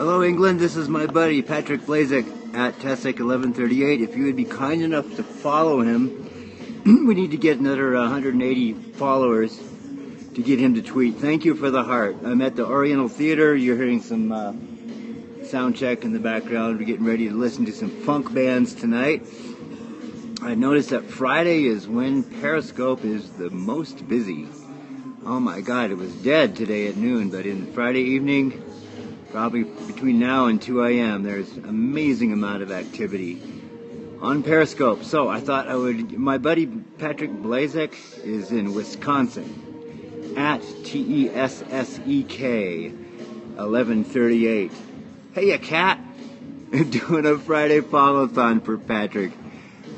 Hello, England. This is my buddy Patrick Blazek at Tessic1138. If you would be kind enough to follow him, we need to get another 180 followers to get him to tweet. Thank you for the heart. I'm at the Oriental Theater. You're hearing some sound check in the background. We're getting ready to listen to some funk bands tonight. I noticed that Friday is when Periscope is the most busy. Oh my God, it was dead today at noon, but in Friday evening, probably between now and 2 a.m., there's an amazing amount of activity on Periscope. So I thought I would, my buddy Patrick Blazek is in Wisconsin, at TESSEK 1138. Hey, you cat! Doing a Friday Followthon for Patrick.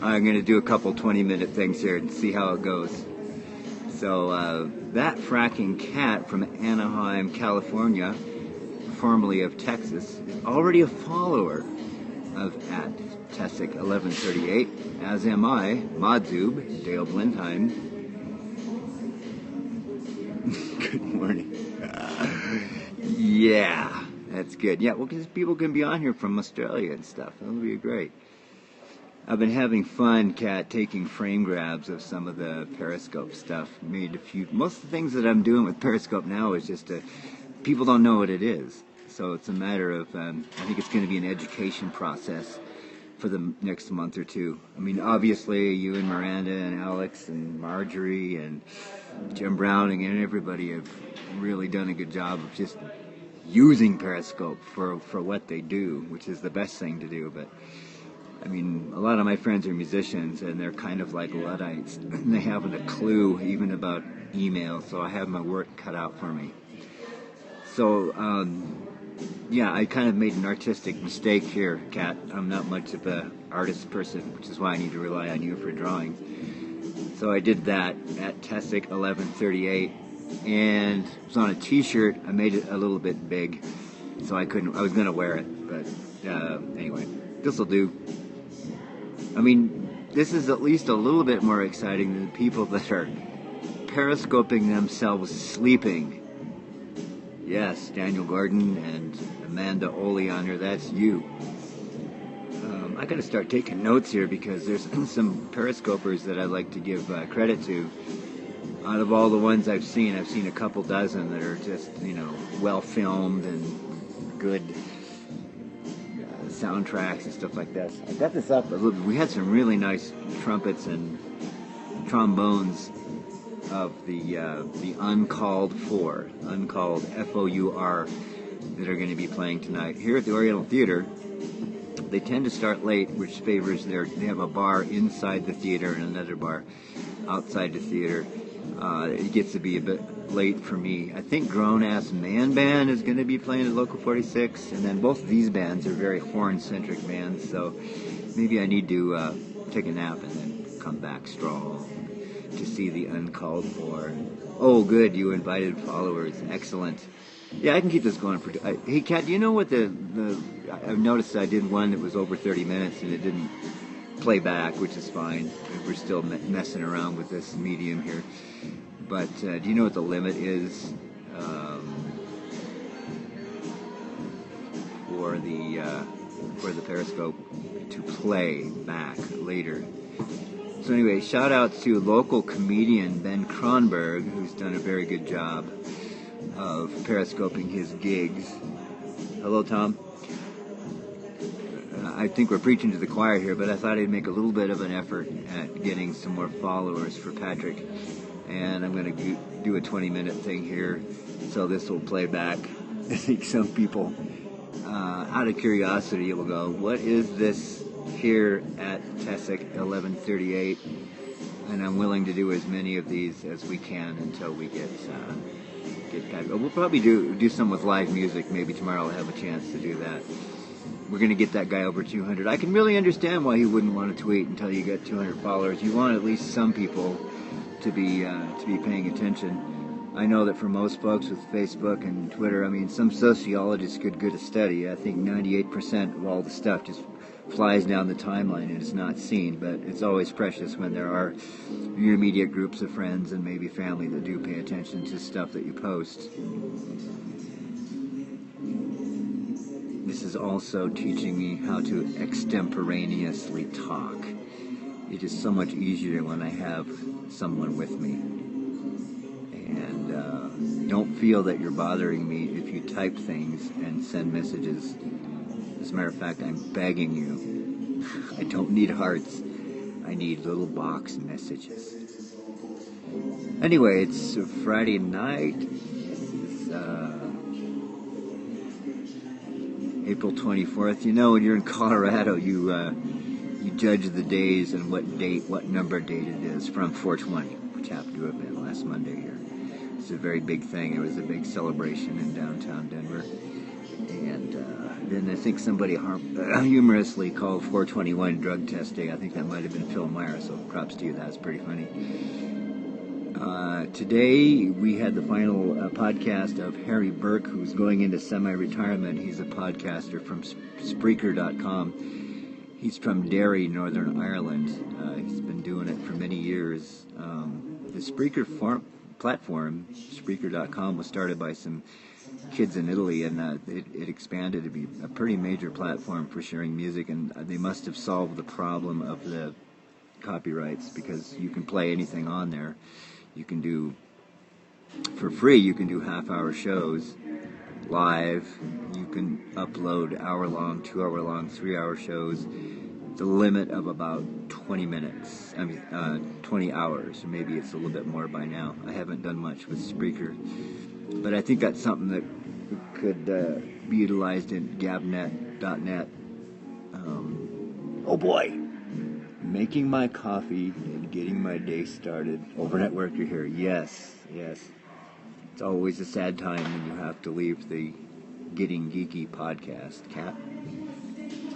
I'm going to do a couple 20-minute things here and see how it goes. So that fracking cat from Anaheim, California, formerly of Texas, is already a follower of at Tessic1138, as am I, Madzub, Dale Blindheim. Good morning. Yeah, that's good. Yeah, well, because people can be on here from Australia and stuff. That'll be great. I've been having fun, Kat, taking frame grabs of some of the Periscope stuff. Made a few. Most of the things that I'm doing with Periscope now is just people don't know what it is. So it's a matter of, I think it's going to be an education process for the next month or two. I mean, obviously, you and Miranda and Alex and Marjorie and Jim Browning and everybody have really done a good job of just using Periscope for what they do, which is the best thing to do. But, I mean, a lot of my friends are musicians, and they're kind of like Luddites. They haven't a clue even about email, so I have my work cut out for me. So, yeah, I kind of made an artistic mistake here, Kat. I'm not much of an artist person, which is why I need to rely on you for drawing. So I did that at Tessic1138, and it was on a T-shirt. I made it a little bit big, so I was going to wear it, but anyway, this will do. I mean, this is at least a little bit more exciting than the people that are periscoping themselves sleeping. Yes, Daniel Gordon and Amanda Oleander, that's you. I got to start taking notes here because there's some periscopers that I'd like to give credit to. Out of all the ones I've seen a couple dozen that are just, well filmed and good soundtracks and stuff like that. I got this up a little bit. We had some really nice trumpets and trombones of the uncalled Four, uncalled F-O-U-R, that are going to be playing tonight. Here at the Oriental Theater, they tend to start late, which favors they have a bar inside the theater and another bar outside the theater. It gets to be a bit late for me. I think Grown Ass Man Band is going to be playing at Local 46, and then both of these bands are very horn-centric bands, so maybe I need to take a nap and then come back strong to see the uncalled for. Oh, good, you invited followers. Excellent. Yeah, I can keep this going for... hey, Kat, do you know what I've noticed I did one that was over 30 minutes and it didn't play back, which is fine. We're still messing around with this medium here. But do you know what the limit is for the Periscope to play back later? So anyway, shout out to local comedian Ben Kronberg, who's done a very good job of periscoping his gigs. Hello, Tom. I think we're preaching to the choir here, but I thought I'd make a little bit of an effort at getting some more followers for Patrick. And I'm going to do a 20-minute thing here, so this will play back. I think some people, out of curiosity, will go, what is this here at Tessic1138? And I'm willing to do as many of these as we can until we get Patrick. We'll probably do some with live music. Maybe tomorrow I'll have a chance to do that. We're going to get that guy over 200. I can really understand why he wouldn't want to tweet until you get 200 followers. You want at least some people to be paying attention. I know that for most folks with Facebook and Twitter, I mean, some sociologists could get a study. I think 98% of all the stuff just flies down the timeline and is not seen, but it's always precious when there are your immediate groups of friends and maybe family that do pay attention to stuff that you post. This is also teaching me how to extemporaneously talk. It is so much easier when I have someone with me. And don't feel that you're bothering me if you type things and send messages. As a matter of fact, I'm begging you. I don't need hearts. I need little box messages. Anyway, it's Friday night. It's April 24th. You know, when you're in Colorado, you judge the days and what number date it is from 420, which happened to have been last Monday here. It's a very big thing. It was a big celebration in downtown Denver. And then I think somebody humorously called 421 Drug Test Day. I think that might have been Phil Meyer, so props to you. That's pretty funny. Today we had the final podcast of Harry Burke, who's going into semi-retirement. He's a podcaster from Spreaker.com. He's from Derry, Northern Ireland. He's been doing it for many years. The Spreaker platform, Spreaker.com, was started by some kids in Italy, and it expanded to be a pretty major platform for sharing music, and they must have solved the problem of the copyrights, because you can play anything on there. You can do, for free, you can do half-hour shows live. You can upload hour-long, 2-hour-long, 3-hour shows. The limit of about 20 minutes, 20 hours, or maybe it's a little bit more by now. I haven't done much with Spreaker, but I think that's something that could be utilized in gabnet.net. Oh boy! Making my coffee and getting my day started. Overnight worker here. Yes. It's always a sad time when you have to leave the Getting Geeky podcast. Kat,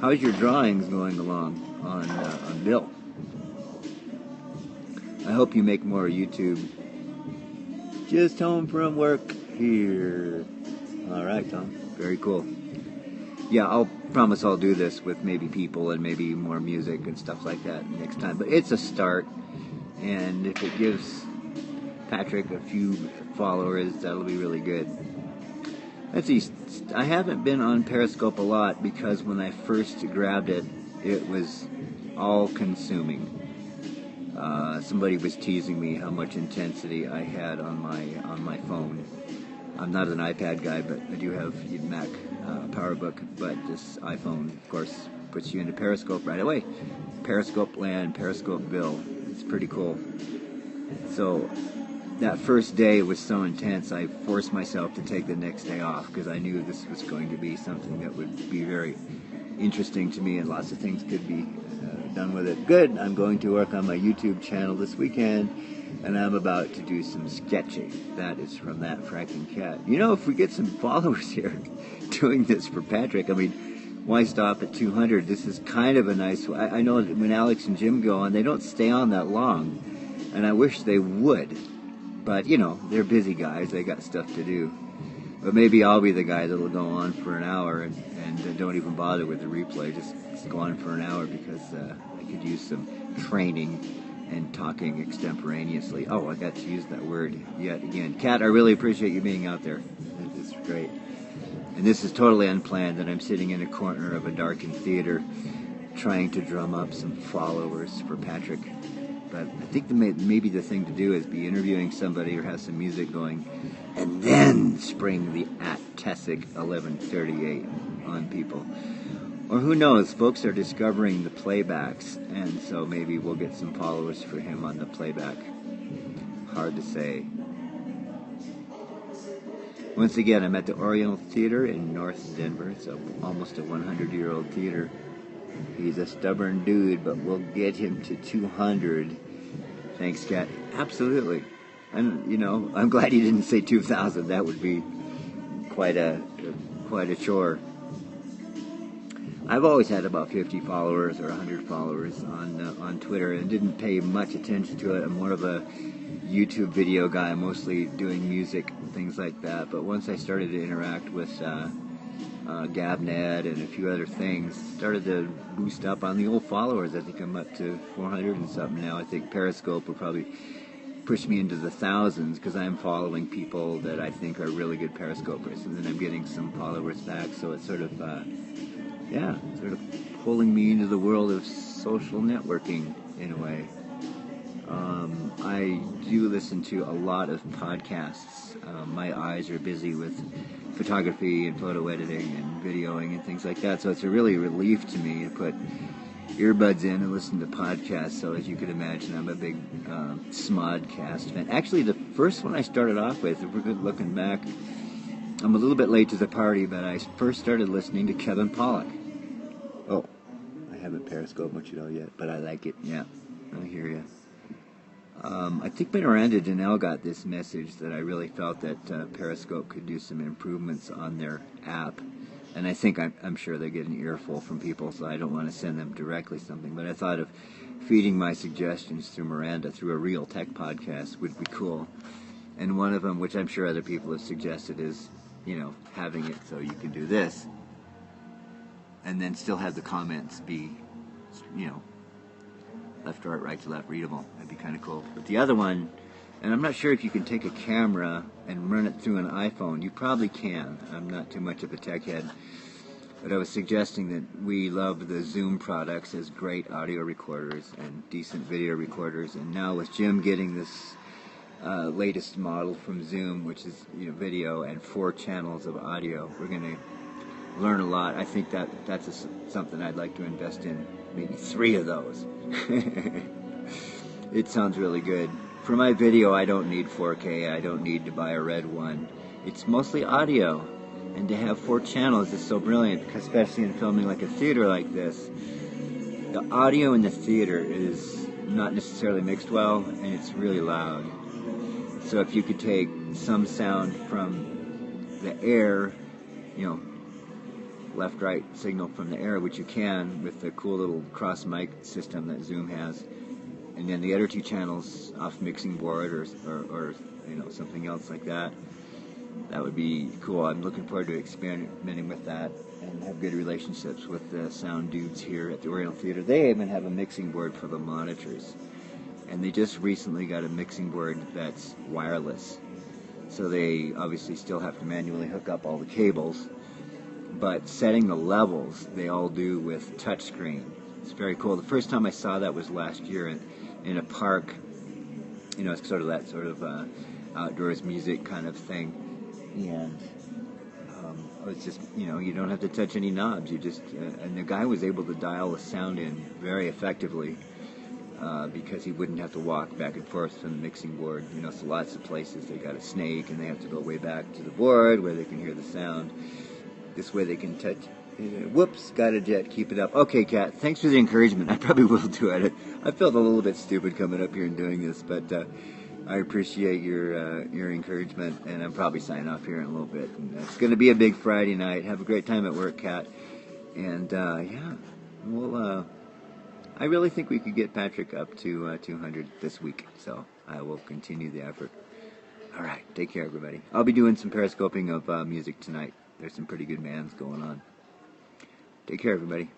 how's your drawings going along on Bill? I hope you make more YouTube. Just home from work here. All right, Tom. Very cool. Yeah, I'll promise I'll do this with maybe people and maybe more music and stuff like that next time. But it's a start, and if it gives Patrick a few followers, that'll be really good. Let's see, I haven't been on Periscope a lot because when I first grabbed it, it was all-consuming. Somebody was teasing me how much intensity I had on my phone. I'm not an iPad guy, but I do have a Mac PowerBook, but this iPhone, of course, puts you into Periscope right away. Periscope land, Periscope Bill. It's pretty cool. So that first day was so intense, I forced myself to take the next day off because I knew this was going to be something that would be very interesting to me, and lots of things could be done with it. Good. I'm going to work on my YouTube channel this weekend, and I'm about to do some sketching. That is from that fracking cat. You know, if we get some followers here doing this for Patrick, I mean, why stop at 200? This is kind of a nice way. I know that when Alex and Jim go on, they don't stay on that long, and I wish they would. But, you know, they're busy guys. They got stuff to do. But maybe I'll be the guy that'll go on for an hour and don't even bother with the replay. Just go on for an hour because I could use some training and talking extemporaneously. Oh, I got to use that word yet again. Kat, I really appreciate you being out there. It's great. And this is totally unplanned, that I'm sitting in a corner of a darkened theater trying to drum up some followers for Patrick. But I think maybe the thing to do is be interviewing somebody or have some music going, and then spring the @Tessic1138 on people. Or who knows, folks are discovering the playbacks, and so maybe we'll get some followers for him on the playback. Hard to say. Once again, I'm at the Oriental Theater in North Denver. It's almost a 100-year-old theater. He's a stubborn dude, but we'll get him to 200. Thanks, Kat. Absolutely. And, you know, I'm glad he didn't say 2,000. That would be quite a chore. I've always had about 50 followers or 100 followers on Twitter and didn't pay much attention to it. I'm more of a YouTube video guy, mostly doing music and things like that. But once I started to interact with Gabnet and a few other things, started to boost up on the old followers. I think I'm up to 400 and something now. I think Periscope will probably pushed me into the thousands because I'm following people that I think are really good Periscopers, and then I'm getting some followers back. So it's sort of, sort of pulling me into the world of social networking in a way. I do listen to a lot of podcasts. My eyes are busy with photography and photo editing and videoing and things like that, so it's a really relief to me to put earbuds in and listen to podcasts. So as you can imagine, I'm a big Smodcast fan. Actually, the first one I started off with, if we're good looking back, I'm a little bit late to the party, but I first started listening to Kevin Pollak. Oh, I haven't Periscoped much yet, but I like it. Yeah, I hear you. I think Miranda Donnell got this message that I really felt that Periscope could do some improvements on their app. And I think I'm sure they get an earful from people, so I don't want to send them directly something. But I thought of feeding my suggestions through Miranda, through a real tech podcast, would be cool. And one of them, which I'm sure other people have suggested, is, having it so you can do this. And then still have the comments be, left to right to left readable. That'd be kind of cool. But the other one, and I'm not sure if you can take a camera and run it through an iPhone. You probably can. I'm not too much of a tech head. But I was suggesting that we love the Zoom products as great audio recorders and decent video recorders. And now with Jim getting this latest model from Zoom, which is video and 4 channels of audio, we're going to learn a lot. I think that's something I'd like to invest in. Maybe 3 of those. It sounds really good. For my video, I don't need 4K. I don't need to buy a red one. It's mostly audio. And to have 4 channels is so brilliant, because especially in filming like a theater like this, the audio in the theater is not necessarily mixed well, and it's really loud. So if you could take some sound from the air, left-right signal from the air, which you can with the cool little cross mic system that Zoom has, and then the other 2 channels off mixing board or something else like that. That would be cool. I'm looking forward to experimenting with that and have good relationships with the sound dudes here at the Oriental Theater. They even have a mixing board for the monitors, and they just recently got a mixing board that's wireless. So they obviously still have to manually hook up all the cables, but setting the levels they all do with touchscreen. It's very cool. The first time I saw that was last year in a park. It's sort of that outdoors music kind of thing, and it's just you don't have to touch any knobs. You just and the guy was able to dial the sound in very effectively because he wouldn't have to walk back and forth from the mixing board. So lots of places they got a snake and they have to go way back to the board where they can hear the sound. This way they can touch. Whoops, got a jet. Keep it up. Okay, Kat, thanks for the encouragement. I probably will do it. I felt a little bit stupid coming up here and doing this, but I appreciate your encouragement, and I'm probably signing off here in a little bit. And it's going to be a big Friday night. Have a great time at work, Kat. And I really think we could get Patrick up to 200 this week, so I will continue the effort. All right, take care, everybody. I'll be doing some periscoping of music tonight. There's some pretty good bands going on. Take care, everybody.